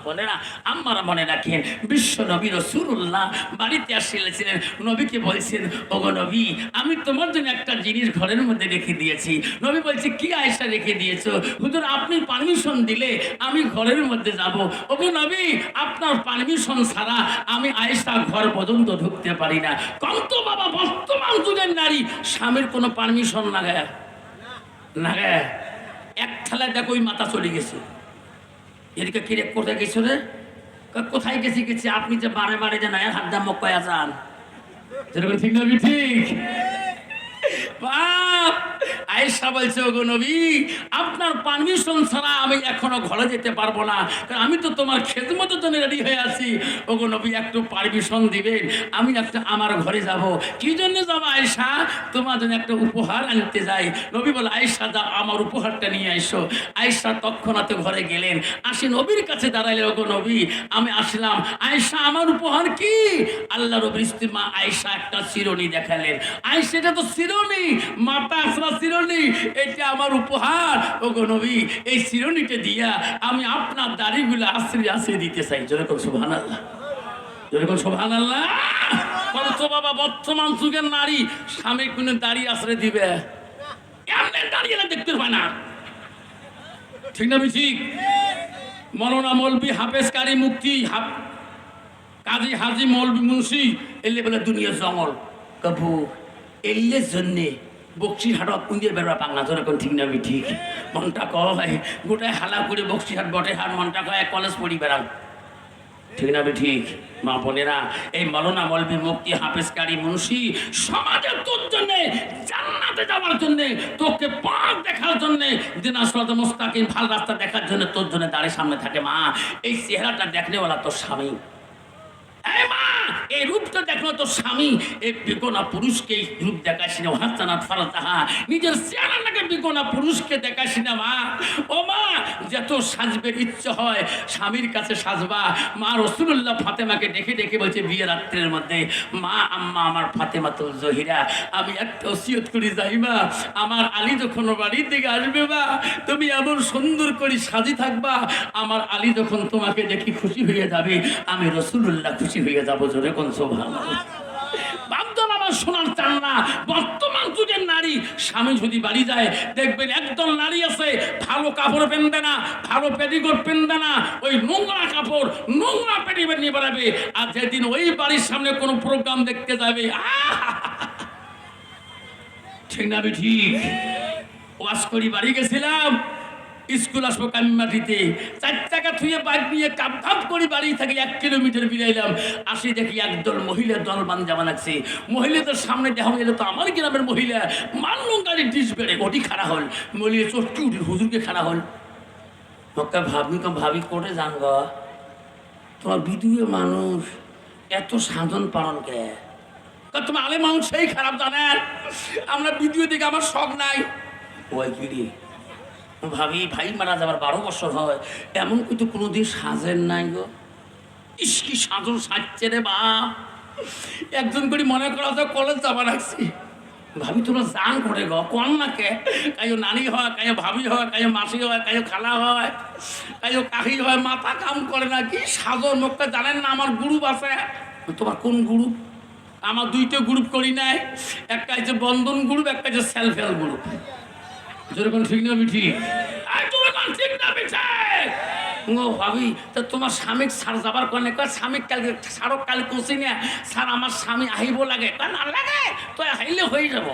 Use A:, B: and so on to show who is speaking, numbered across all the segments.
A: বোনেরা আমরা মনে রাখেন বিশ্ব নবী রাসূলুল্লাহ বাড়িতে আসছিলেন, নবীকে বলছেন, ওগো নবী, আমি তোমার জন্য একটা জিনিস ঘরের মধ্যে রেখে দিয়েছি। নবী বলছে, কি আয়েশা রেখে দিয়েছো? হুজুর আপনি পারমিশন দিলে আমি ঘরের মধ্যে যাব। ওগো নবী, আপনার পারমিশন ছাড়া আমি আয়েশা ঘর পর্যন্ত ঢুকতে পারি না। কত বাবা, বর্তমান যুগের নারী স্বামীর কোনো পারমিশন না গায় না গায়, এক ঠেলায় দেখো ওই মাথা চলে গেছে। এদিকে কিরে কোথায় গেছো রে? কোথায় গেছি আপনি যে বারে বারে যে নয়া হাত দাম কয়া যান, যেরকম ঠিক না ঠিক? আয়েশা বলছে, ওগো নবী, আপনার পারমিশন ছাড়া আমি এখনো ঘরে যেতে পারবো না, কারণ আমি তো তোমার খেদমতের জন্য রেডি হয়ে আছি। ওগো নবী, একটু পারমিশন দিবেন, আমি একটা আমার ঘরে যাব। কি জন্য যাবো আয়েশা? তোমার জন্য একটা উপহার আনতে যাই। নবী বলে, আয়েশা যা, আমার উপহারটা নিয়ে আইসো। আয়েশা তৎক্ষণাৎ ঘরে গেলেন, আসি নবীর কাছে দাঁড়াইলেন, ওগো নবী আমি আসলাম। আয়েশা, আমার উপহার কি? আল্লাহ নবীর স্ত্রী মা আয়েশা একটা চিরুনি দেখালেন। আয়েশা, এটা তো চিরুনি, মাথা আসরা চিরুনি, এটা আমার উপহার। ওগো নবী, এই চিরুনিটা দিয়া আমি আপনার দাড়িগুলো আশ্রয় আশ্রয় দিতে চাই। যেরকম সুবহানাল্লাহ, যেরকম সুবহানাল্লাহ। বলছো বাবা, বর্তমান যুগের নারী স্বামীর কোনো দাড়ি আশ্রয় দিবে? এমনি দাঁড়িয়ে দেখতে পায় না, ঠিক না ঠিক? মৌলানা মৌলবি হাফেজ কারি মুক্তি কাজী হাজি মৌলবি মুন্সি এলে বলে দুনিয়া জঙ্গল কবু এলের জন্যে বক্সিরহাট পুঁজির বেরোয়া পাংনা, যেরকম ঠিক না ঠিক? মনটা কয় গোটায় হালা করে বক্সিরহাট বটে হাট, মনটা কয় কলেজ পড়ি বেড়ান, ঠিক না ঠিক? মা বোনেরা, এই মৌলানা মৌলবি মুক্তি হাফেজ কারি মুন্সি সমাজে তোর জন্যে, জান্নাতে যাওয়ার জন্যে, তোকে পাক দেখার জন্যে, দিনা সিরাত মুস্তাকিম ভাল রাস্তা দেখার জন্য তোর জন্য দাঁড়িয়ে সামনে থাকে। মা, এই চেহারাটা দেখনেওয়ালা তোর স্বামী। এই রূপটা দেখলো তো স্বামী। এই বিকোনা পুরুষকে রূপ দেখাসি না, হাসানাত ফারাতাহা, নিজের চেহারাটাকে বিকোনা পুরুষকে দেখাসি না। মা, ও মা, যত সাজবের ইচ্ছে হয় স্বামীর কাছে সাজবা। মা রাসূলুল্লাহ ফাতেমাকে ডেকে ডেকে বলছে বিয়ের রাত্রের মধ্যে, মা আম্মা আমার ফাতেমাতুল জহিরা, আমি একটা ওসিয়ত করি যাই মা, আমার আলী যখন বাড়ির দিকে আসবে মা, তুমি এমন সুন্দর করে সাজি থাকবা, আমার আলী যখন তোমাকে দেখি খুশি হয়ে যাবে, আমি রাসূলুল্লাহ খুশি হয়ে যাবো। জোরে কোন সুবহানাল্লাহ। বাপদান আমার শোনার চান না, বর্তমান যুগের নারী স্বামী যদি বাড়ি যায় দেখবেন একদল নারী আছে ভালো কাপড় পেনবে না, ভালো পেটিকোট পেনবে না, ওই নোংরা কাপড় নোংরা পেটিকোট নিয়ে বেড়াবে। আর যেদিন ওই বাড়ির সামনে কোনো প্রোগ্রাম দেখতে যাবে, ঠিক না ঠিক? ওয়াজ করি বাড়ি গেছিলাম, স্কুল আসবো কামিমাটিতে, 4 টাকা থুয়ে বাইক নিয়ে কাপ কাপ করে বাড়ি থাকি 1 কিলোমিটার বেরাইলাম। আসি দেখি একদল মহিলা দল বান্ধা বানাচ্ছে। মহিলাদের সামনে দেখা গেল তো আমার গ্রামের মহিলা মানলুম গাড়ি ডিস বেড়ে ওটি খাড়া হল, মহিলা চটকি উঠি হুজুরকে খাড়া হল। ওকে ভাবি করে জান গ, তোমার বিধুয়ে মানুষ এত সাধন পালন কে? তোমার আলে মানুষ সেই খারাপ জানেন, আমরা বিধুয়ে দিকে আমার শখ নাই। ওই কিরি ভাবি, ভাই মারা যাবার 12 বছর হয়, এমন কিন্তু কোনোদিন সাজেন নাই গো। ইস কি সাজন সাজছে রে বা। একজন করে মনে করা যায় কলেজ যাবার রাখছি। ভাবি তোমরা জান করে গো, কন না কে? কায়ো নানি হয়, কায়ো ভাবি হয়, কায়ো মাসি হয়, কায়ো খালা হয়, কায়ো কাকি হয়, মাথা কাম করে না। কি সাজন মুখটা জানেন না? আমার গ্রুপ আছে। তোমার কোন গ্রুপ? আমার 2টা গ্রুপ করি নাই, একটা হচ্ছে বন্ধন গ্রুপ, একটা হচ্ছে সেলফ হেল্প গ্রুপ। যেরকম ঠিক না ঠিক? ঠিক না ও ভাবি, তা তোমার স্বামী সার যাবার কারণে স্বামী কালকে সারক কাল কুচি না স্যার, আমার স্বামী আহিব লাগে না লাগে, তো হাইলে হয়ে যাব।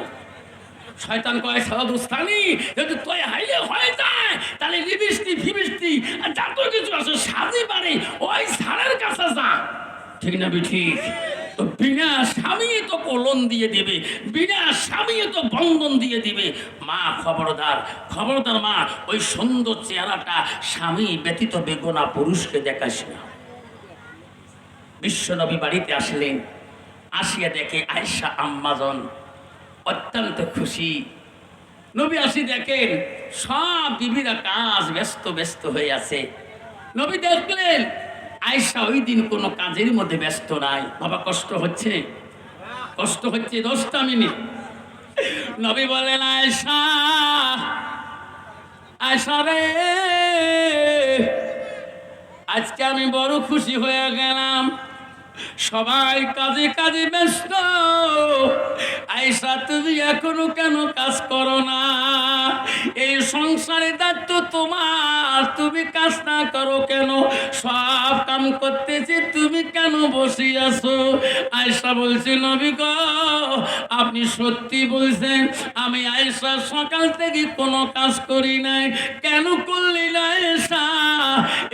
A: শয়তান কয় সারাদুস্তানি, যদি তুই হাইলে হয়ে যায় তাহলে লিবিস্তি ফিবিস্তি আর যত কিছু আছে সাজি পারে ওই সারের কাছে যা, ঠিক না ঠিক? তো বিনা স্বামী তো কলন দিয়ে দিবে, বিনা স্বামী তো বন্ধন দিয়ে দিবে। মা খবরদার, খবরদার মা, ওই সুন্দর চেহারাটা স্বামী ব্যতীত বেগোনা পুরুষকে দেখাস না। বিশ্বনবী বাড়িতে আসলেন, আসিয়া দেখে আয়েশা আম্মাজন অত্যন্ত খুশি। নবী আসি দেখেন সব বিবিরা কাজ ব্যস্ত ব্যস্ত হয়ে আছে। নবী দেখলেন আয়েশা ওই দিন কোনো কাজের মধ্যে ব্যস্ত নাই। বাবা কষ্ট হচ্ছে, কষ্ট হচ্ছে 10টা মিনিট। নবী বলেন, আয়েশা, আয়েশা রে, আজকে আমি বড় খুশি হয়ে গেলাম। সবাই কাজে কাজে ব্যস্ত, আয়েশা তুমি এখনো কেন কাজ করো না? এই সংসারের দায়িত্ব তোমার, তুমি কাজ না করো কেন? সব কাম করতেছি, তুমি কেন বসে আছো? আয়েশা বলছে, নবী গো আপনি সত্যি বলছেন, আমি আয়েশা সকাল থেকে কোনো কাজ করি নাই। কেন করলি না আয়েশা?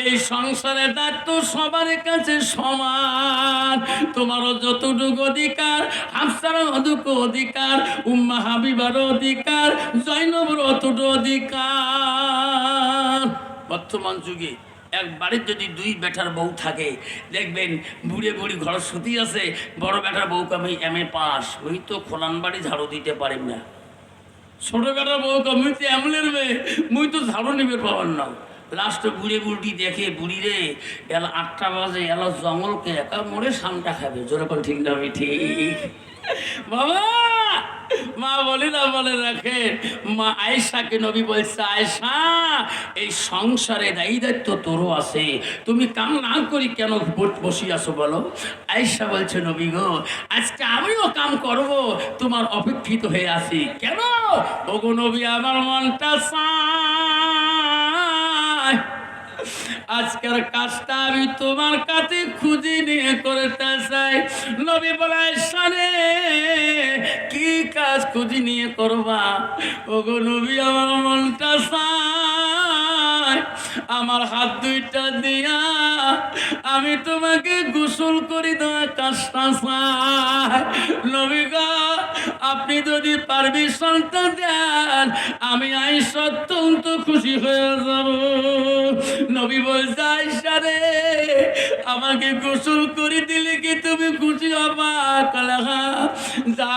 A: এই সংসারের দায়িত্ব সবার কাছে সমান, তোমারও যতটুকু অধিকার, হাফসারও অতটুকু অধিকার, উম্মা হাবিবারও অধিকার, জয়নবর অতটুকু অধিকার। বর্তমান যুগে এক বাড়ির যদি দুই বেটার বউ থাকে, দেখবেন বুড়ে বুড়ি ঘর সুতি আছে, বড় বেটার বউকে আমি এমএ পাস, ওই তো খোলান বাড়ি ঝাড়ু দিতে পারেন না। ছোট বেটার বউকে মুই তো এমলের মেয়ে, মুই তো ঝাড়ু নিবে পাবার না। লাস্টে বুড়ে বুড়ি দেখে, বুড়ি রে এলা 8টা বাজে, এলা জঙ্গলকে একা মোড়ে সামটা খাবে। যেরকম ঠিক না আমি ঠিক বাবা? মা বলে না বলে রাখে, মা আয়েশাকে নবী বলছে, আয়েশা এই সংসারে দায়িত্ব তোরও আছে, তুমি কাম না করি কেন বসি আছো বলো? আয়েশা বলছে, নবী গো আজকে আমিও কাম করব, তোমার অপেক্ষিত হয়ে আছি। কেন? ওগো নবী আমার মনটা চায় আজকের কাজটা আমি তোমার কাছে খুঁজে নিয়ে করতে চাই। নবী বলে, সারে কি কাজ খুঁজে নিয়ে করবা? ওগো নবী আমার মনটা চায় আমার হাত দুইটা দিয়া আমি তোমাকে গোসল করে দেওয়া কাজটা চাই। নবী গো আপনি যদি পারমিশনটা দেন, আমি আয়েশা অত্যন্ত খুশি হয়ে যাব। নবী বলছে, আয়েশা রে আমাকে গোসল করে দিলে কি তুমি খুশি হবা? কালাহা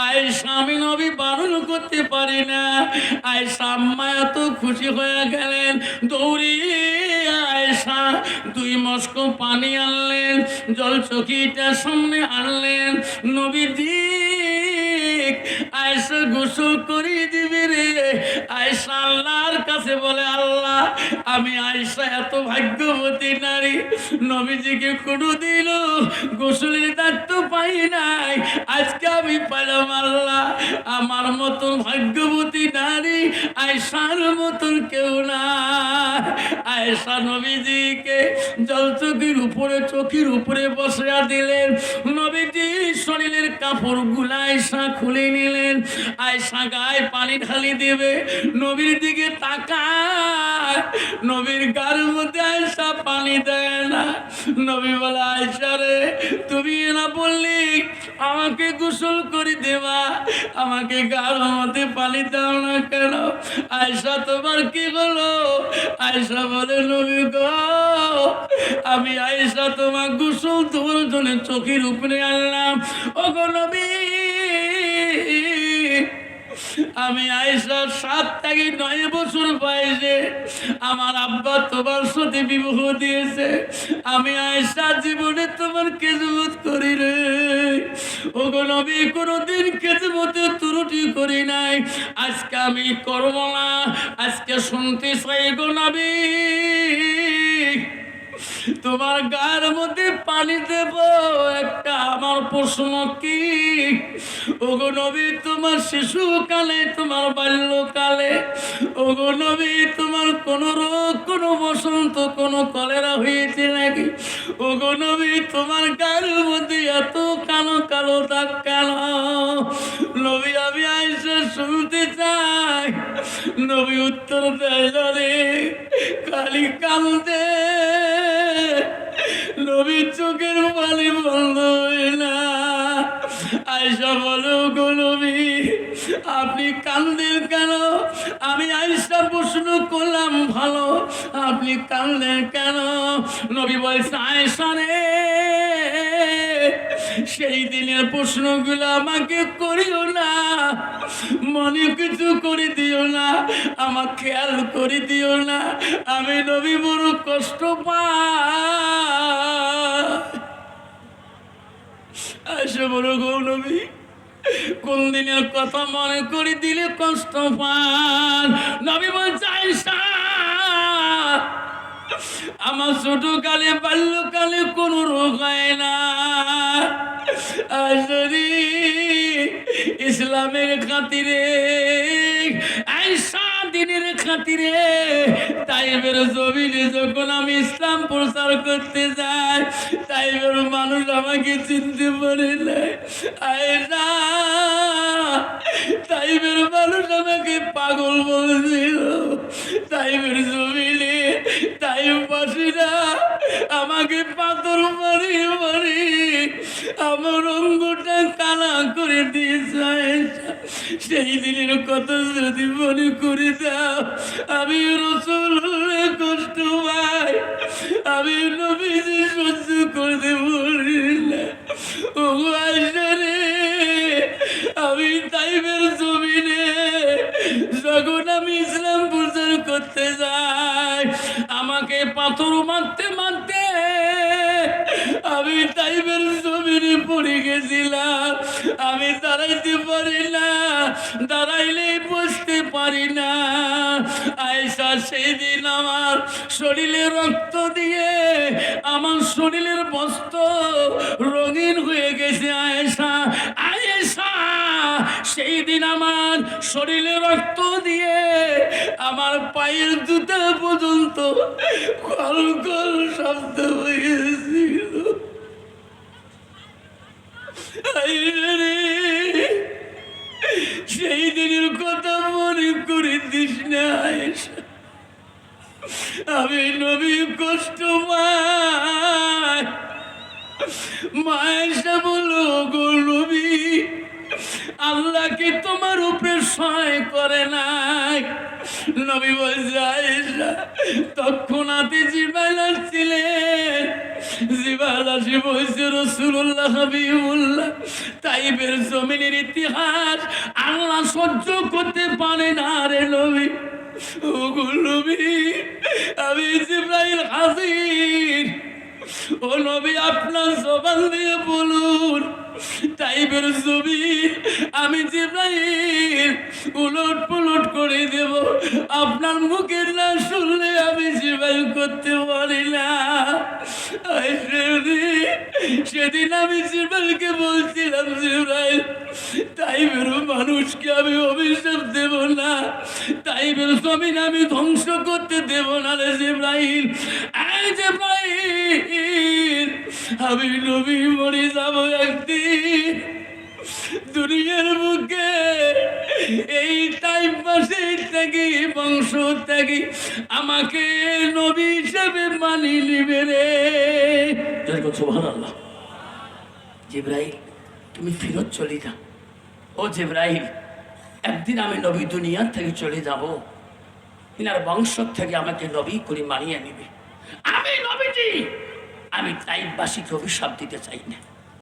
A: আয়েশা আমি নবী বারণ করতে পারি না। আয়েশা আম্মা এত খুশি হয়ে গেলেন, দৌড়ি আয়েশা 2 মস্ক পানি আনলেন, জল চকিটার সামনে আনলেন। নবীজি আয়েশা গোসল করে দিবি রে। আয়েশা আল্লাহর কাছে বলে, আল্লাহ আমি আয়েশা এত ভাগ্যবতী নারী, নবীজিকে কোনোদিন গোসলের দায়িত্ব পাই নাই, আজকে আমি পাইলাম। আল্লাহ আমার মতন ভাগ্যবতী নারী আয়েশার মতন কেউ না। আয়েশা নবীজিকে জল চোখের উপরে বসিয়া দিলেন। নবীজি শরীরের কাপড় গুলা আয়েশা খুলে নিলেন। আয়েশা গায়ে পানি ঢালি দেবে, নবীর দিকে তাকায়, নবীর গায়ের মধ্যে আয়েশা পানি দেয় না। নবী বলে, আয়েশা রে তুমি না বললি আমাকে গোসল করে দেবা, আমাকে গায়ের মধ্যে পানি দাও না কেন? আয়েশা তোমার কি হলো? আয়েশা বলে, নবী গো আমি আয়েশা তোমার গোসল তোমার জন্য চোখের উপরে আনলাম। ওগো নবী আমি আয়েশা 7 থেকে 9 বছর বয়সে আমার আব্বা তোমার সাথে বিবাহ দিয়েছে। আমি আয়েশা জীবনে তোমার খেদমত করি রে। ওগো নবী কোনোদিন খেদমতে ত্রুটি করি নাই, আজকে আমি করব না। আজকে শুনতে চাই গো নবী তোমার গায়ের মধ্যে পানি দেব একটা। আমার প্রশ্ন কি, ওগো নবী তোমার শিশুকালে, তোমার বাল্যকালে, ওগো নবী তোমার কোন রোগ, কোন বসন্ত, কোন কলেরা হয়েছে নাকি? ওগো নবী তোমার গায়ের মধ্যে এত কালো কালো দাগ কেন? নবী আমি আয়েশা শুনতে চাই। নবী উত্তর দেয়, রে খালি কান্দে, নবীর চোখের পানি বন্ধ হয় না। আয়েশা বলো, গো নবী আপনি কান্দেন কেন? আমি আয়েশা প্রশ্ন করলাম, ভালো আপনি কান্দেন কেন? নবী বলছে, আয়েশা রে সেই দিনের প্রশ্নগুলো আমাকে করিও না, মনে কিছু করে দিও না, আমার খেয়াল করে দিও না, আমি নবী বড় কষ্ট পাই। আয়েশা বলো, গো নবী কোন দিনের কথা মনে করে দিলে কষ্ট পান? নবী বলছে, আয়েশা আমার ছোটকালে বাল্যকালে কোনো রোগ হয় না। আসলে ইসলামের খাতিরে, আয়েশা দিনের খাতিরে তাইবের জমিনে যখন আমি ইসলাম প্রচার করতে যাই, তাইবের মানুষ আমাকে চিনতে পারে না। আয়েশা, তাইবের মানুষ আমাকে পাগল বলেছিল। তাইবের জমিনে তাইবাসীরা আমাকে পাথর মারি মারি আমার অঙ্গটা কালা করে দিয়েছে। সেই দিনের কথা যদি মনে করে দাও, আমি রাসূলুল্লাহ কষ্ট পাই, আমি নবীজি সহ্য করতে পারি না। ও আয়েশা রে, আমি তাইবের জমিনে যখন আমি ইসলাম প্রচার করতে যাই, আমাকে পাথর মারতে মারতে আমি তাইবের জমিনে পড়ে গেছিলাম। আমি দাঁড়াইতে পারি না, দাঁড়াইলে বসতে পারি না। আয়েশা, সেই দিন আমার শরীরে রক্ত দিয়ে আমার শরীরের বস্ত্র রঙিন হয়ে গেছে। আয়েশা, আয়েশা, সেই দিন আমার শরীরে রক্ত দিয়ে আমার পায়ের জুতা পর্যন্ত কল কল শব্দ হয়েছিল। সেই দিনের কথা মনে করে দিস না আয়েশা, আমি নবী কষ্ট পাই। মায়েশা বলো, গো নবী, আল্লাহ কি তোমার উপরে সহায় করে নাই? নবী বলছে, আয়েশা, তৎক্ষণাৎ জিবরাইল আসছিলেন। জিবরাইল আসি বলছে, রাসূলুল্লাহ হাবিবুল্লাহ, তাইবের জমিনের ইতিহাস আল্লাহ সহ্য করতে পারে না রে নবী। ও গো নবী, আমি জিবরাইল হাজির। ও নবী, আপনার জবান দিয়ে বলুন, তাইবের জমিন আমি জিবরাইল উলট পুলট করে দেব। আপনার মুখের না শুনলে আমি জিবরাইল করতে পারি না। সেদিন আমি জিবরাইলকে বলছিলাম, জিবরাইল, তাইবের মানুষকে আমি অভিশাপ দেব না, তাইবের জমিন আমি ধ্বংস করতে দেব না রে জিবরাইল। এই জিবরাইল, আমি নবী মরে যাব একদিন। দুনিয়ার বুকে এই টাইম পাশে থেকে বংশ থেকে আমাকে নবী হিসেবে মানি নিবে রে। সুবহানাল্লাহ। জিবরাইল, তুমি ফেরত চলে যা। ও জিবরাইল, একদিন আমি নবী দুনিয়ার থেকে চলে যাব, ইনার বংশ থেকে আমাকে নবী করে মানিয়ে নিবে। আমি নবীজি, আমি তাইবাসীকে অভিশাপ দিতে চাই না।